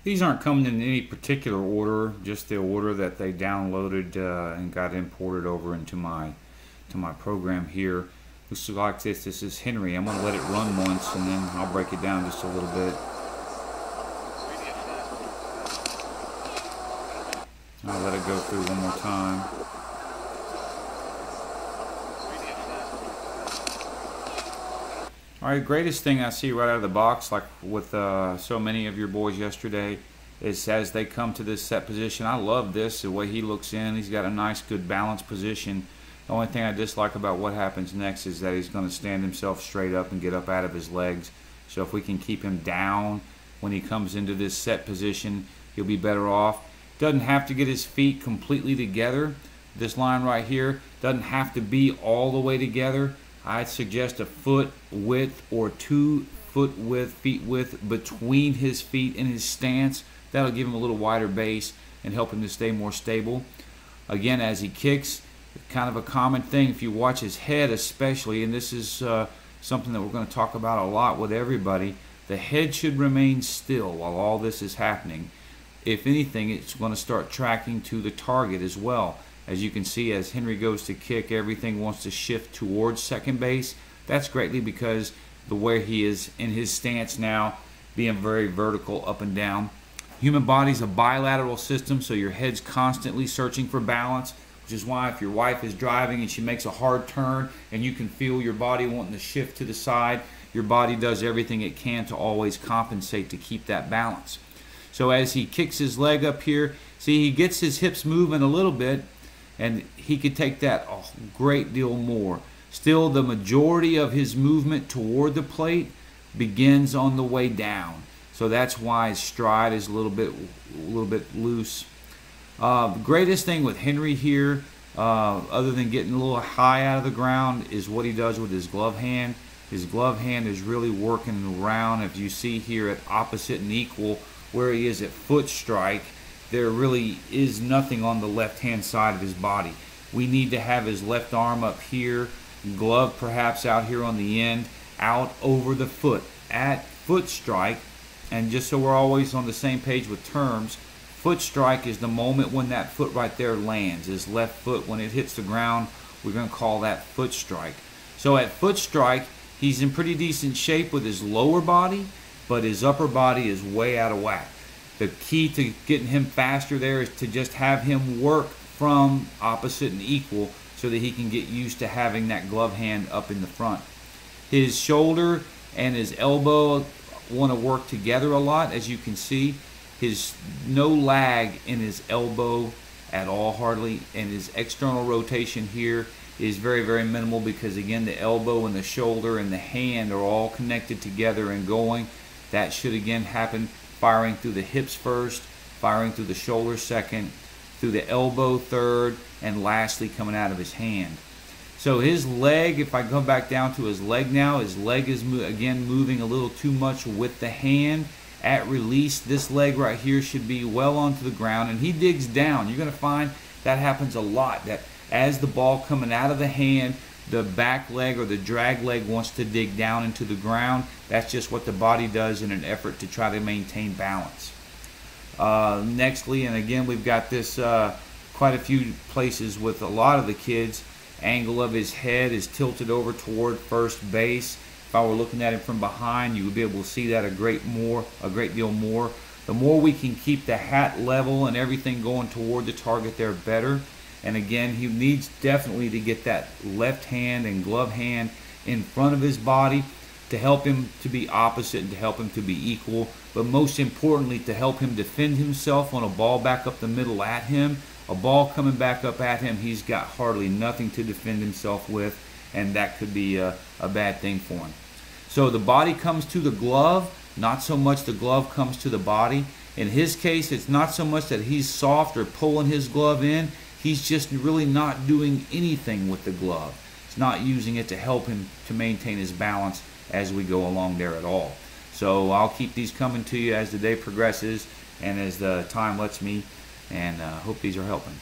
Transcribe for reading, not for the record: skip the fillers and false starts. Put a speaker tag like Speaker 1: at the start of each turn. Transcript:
Speaker 1: These aren't coming in any particular order, just the order that they downloaded and got imported over into my program here. Looks like this. This is Henry. I'm going to let it run once and then I'll break it down just a little bit. I'll let it go through one more time. Alright, greatest thing I see right out of the box, like with so many of your boys yesterday, is as they come to this set position. I love this, the way he looks in. He's got a nice, good balanced position. The only thing I dislike about what happens next is that he's going to stand himself straight up and get up out of his legs. So if we can keep him down when he comes into this set position, he'll be better off. Doesn't have to get his feet completely together. This line right here doesn't have to be all the way together. I'd suggest a foot width or 2 foot width, feet width between his feet in his stance. That'll give him a little wider base and help him to stay more stable. Again, as he kicks, kind of a common thing, if you watch his head especially, and this is something that we're going to talk about a lot with everybody, the head should remain still while all this is happening. If anything, it's going to start tracking to the target as well. As you can see, as Henry goes to kick, everything wants to shift towards second base. That's greatly because the way he is in his stance now, being very vertical up and down. Human body's a bilateral system, so your head's constantly searching for balance, which is why if your wife is driving and she makes a hard turn and you can feel your body wanting to shift to the side, your body does everything it can to always compensate to keep that balance. So as he kicks his leg up here, see, he gets his hips moving a little bit, and he could take that a great deal more. Still, the majority of his movement toward the plate begins on the way down. So that's why his stride is a little bit loose. The greatest thing with Henry here, other than getting a little high out of the ground, is what he does with his glove hand. His glove hand is really working around. If you see here at opposite and equal where he is at foot strike, there really is nothing on the left-hand side of his body. We need to have his left arm up here, glove perhaps out here on the end, out over the foot at foot strike. And just so we're always on the same page with terms, foot strike is the moment when that foot right there lands. His left foot, when it hits the ground, we're going to call that foot strike. So at foot strike, he's in pretty decent shape with his lower body, but his upper body is way out of whack. The key to getting him faster there is to just have him work from opposite and equal so that he can get used to having that glove hand up in the front. His shoulder and his elbow want to work together a lot. As you can see, his no lag in his elbow at all hardly, and his external rotation here is very, very minimal because again the elbow and the shoulder and the hand are all connected together and going. That should again happen firing through the hips first, firing through the shoulder second, through the elbow third, and lastly coming out of his hand. So his leg, if I go back down to his leg now, his leg is again moving a little too much with the hand. At release, this leg right here should be well onto the ground, and he digs down. You're going to find that happens a lot, that as the ball coming out of the hand, the back leg or the drag leg wants to dig down into the ground. That's just what the body does in an effort to try to maintain balance. Nextly, and again we've got this quite a few places with a lot of the kids, angle of his head is tilted over toward first base. If I were looking at him from behind, you would be able to see that a great deal more. The more we can keep the hat level and everything going toward the target there, better. And again, he needs definitely to get that left hand and glove hand in front of his body to help him to be opposite and to help him to be equal. But most importantly, to help him defend himself on a ball back up the middle at him. A ball coming back up at him, he's got hardly nothing to defend himself with, and that could be a bad thing for him. So the body comes to the glove, not so much the glove comes to the body. In his case, it's not so much that he's soft or pulling his glove in. He's just really not doing anything with the glove. He's not using it to help him to maintain his balance as we go along there at all. So I'll keep these coming to you as the day progresses and as the time lets me, and hope these are helping.